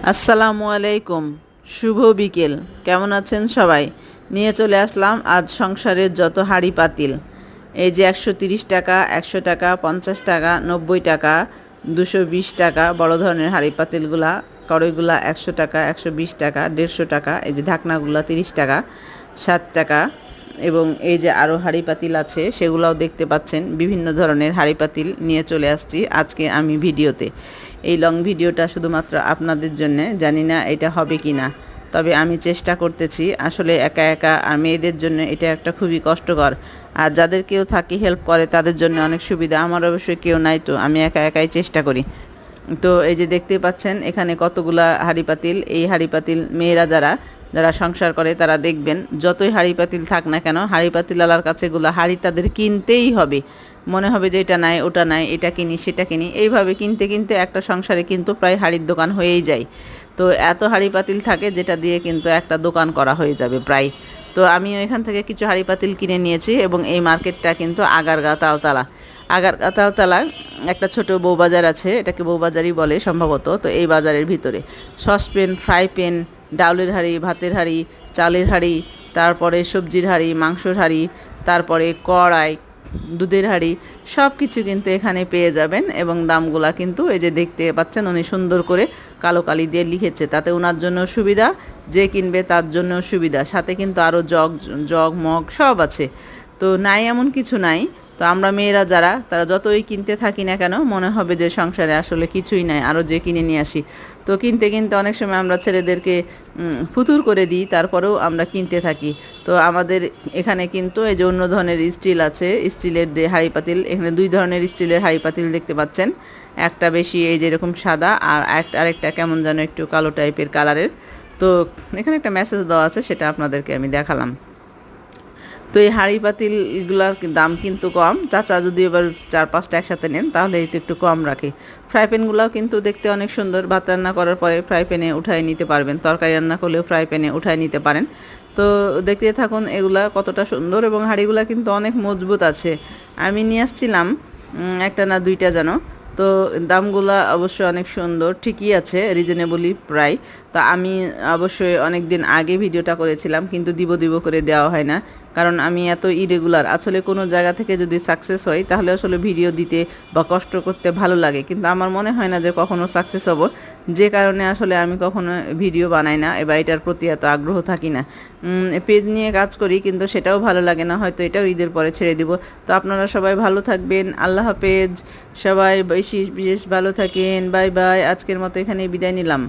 আসসালামু আলাইকুম, শুভ বিকেল। কেমন আছেন সবাই? নিয়ে চলে আসলাম আজ সংসারের যত হাঁড়ি পাতিল। এই যে 130 টাকা, 100 টাকা, 50 টাকা, 90 টাকা, 220 টাকা বড় ধরনের হাঁড়ি পাতিলগুলা, কড়াইগুলা 100 টাকা, 120 টাকা, 150 টাকা। এই যে ঢাকনাগুলা 30 টাকা, 7 টাকা। এবং এই যে আরও হাঁড়ি পাতিল আছে, সেগুলোও দেখতে পাচ্ছেন। বিভিন্ন ধরনের হাঁড়ি পাতিল নিয়ে চলে আসছি আজকে আমি ভিডিওতে। এই লং ভিডিওটা শুধুমাত্র আপনাদের জন্যে, জানি না এটা হবে কি না, তবে আমি চেষ্টা করতেছি। আসলে একা একা আর মেয়েদের জন্য এটা একটা খুবই কষ্টকর। আর যাদের কেউ থাকে হেল্প করে তাদের জন্য অনেক সুবিধা। আমার অবশ্যই কেউ নাই, তো আমি একা একাই চেষ্টা করি। তো এই যে দেখতে পাচ্ছেন এখানে কতগুলা হাঁড়ি পাতিল। এই হাঁড়ি পাতিল মেয়েরা যারা যারা সংসার করে তারা দেখবেন, যতই হাঁড়ি পাতিল থাক না কেন, হাঁড়ি পাতিলওয়ালার কাছে এগুলো হাঁড়ি তাদের কিনতেই হবে। মনে হবে যে এটা নাই, ওটা নাই, এটা কিনি, সেটা কিনি, এইভাবে কিনতে কিনতে একটা সংসারে কিন্তু প্রায় হাঁড়ির দোকান হয়েই যায়। তো এত হাঁড়ি পাতিল থাকে যেটা দিয়ে কিন্তু একটা দোকান করা হয়ে যাবে প্রায়। তো আমিও এখান থেকে কিছু হাঁড়ি পাতিল কিনে নিয়েছি। এবং এই মার্কেটটা কিন্তু আগারগাঁ তালতলা। আগারগাঁ তালতলায় একটা ছোট বউবাজার আছে, এটাকে বউবাজারই বলে সম্ভবত। তো এই বাজারের ভিতরে সসপ্যান, ফ্রাই প্যান, ডাউলের হাঁড়ি, ভাতের হাঁড়ি, চালের হাঁড়ি, তারপরে সবজির হাঁড়ি, মাংসর হাঁড়ি, তারপরে কড়াই, দুধের হাঁড়ি, সব কিছু কিন্তু এখানে পেয়ে যাবেন। এবং দামগুলা কিন্তু এই যে দেখতে পাচ্ছেন, উনি সুন্দর করে কালো কালি দিয়ে লিখেছে, তাতে ওনার জন্য সুবিধা, যে কিনবে তার জন্য সুবিধা। সাথে কিন্তু আরও জগ জগ মগ সব আছে। তো নাই এমন কিছু নাই। তো আমরা মেয়েরা যারা, তারা যতই কিনতে থাকি না কেন, মনে হবে যে সংসারে আসলে কিছুই নাই, আরও যে কিনে নিয়ে আসি। তো কিনতে কিনতে অনেক সময় আমরা ছেলেদেরকে ফুতুর করে দিই, তারপরেও আমরা কিনতে থাকি। তো আমাদের এখানে কিন্তু এই যে অন্য ধরনের স্টিল আছে, স্টিলের যে হাঁড়ি পাতিল, এখানে দুই ধরনের স্টিলের হাঁড়ি পাতিল দেখতে পাচ্ছেন। একটা বেশি এই যেরকম সাদা, আর আরেকটা কেমন যেন একটু কালো টাইপের কালারের। তো এখানে একটা মেসেজ দেওয়া আছে, সেটা আপনাদেরকে আমি দেখালাম। তো এই হাঁড়ি পাতিলগুলোর দাম কিন্তু কম। চাচা যদি এবার 4-5টা একসাথে নেন তাহলে এটা একটু কম রাখে। ফ্রাই প্যানগুলোও কিন্তু দেখতে অনেক সুন্দর। ভাত রান্না করার পরে ফ্রাই প্যানে উঠায় নিতে পারবেন, তরকারি রান্না করলেও ফ্রাই প্যানে উঠায় নিতে পারেন। তো দেখতে থাকুন এগুলা কতটা সুন্দর। এবং হাঁড়িগুলা কিন্তু অনেক মজবুত আছে। আমি নিয়ে আসছিলাম একটা না দুইটা যেন। তো দামগুলা অবশ্যই অনেক সুন্দর, ঠিকই আছে, রিজনেবলি প্রায়। তো আমি অবশ্যই অনেক দিন আগে ভিডিওটা করেছিলাম, কিন্তু দিব করে দেওয়া হয় না, কারণ আমি এত ইরেগুলার। আসলে কোনো জায়গা থেকে যদি সাকসেস হই তাহলে আসলে ভিডিও দিতে বা কষ্ট করতে ভালো লাগে, কিন্তু আমার মনে হয় না যে কখনো সাকসেস হব। যে কারণে আসলে আমি কখনো ভিডিও বানাই না, এবার এটার প্রতি এত আগ্রহ থাকি না। পেজ নিয়ে কাজ করি, কিন্তু সেটাও ভালো লাগে না, হয়তো এটাও ঈদের পরে ছেড়ে দিব। তো আপনারা সবাই ভালো থাকবেন, আল্লাহ হাফেজ। সবাই বিশেষ ভালো থাকেন, বাই বাই। আজকের মতো এখানেই বিদায় নিলাম।